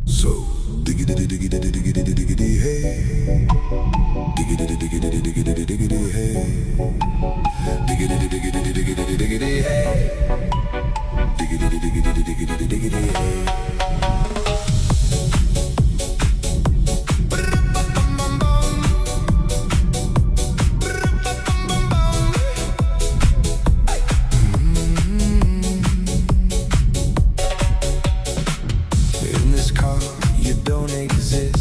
So, diggity diggity diggity diggity hey. Diggity diggity diggity diggity hey. Diggity diggity diggity diggity hey. Diggity diggity diggity diggity hey. In this car, you don't exist.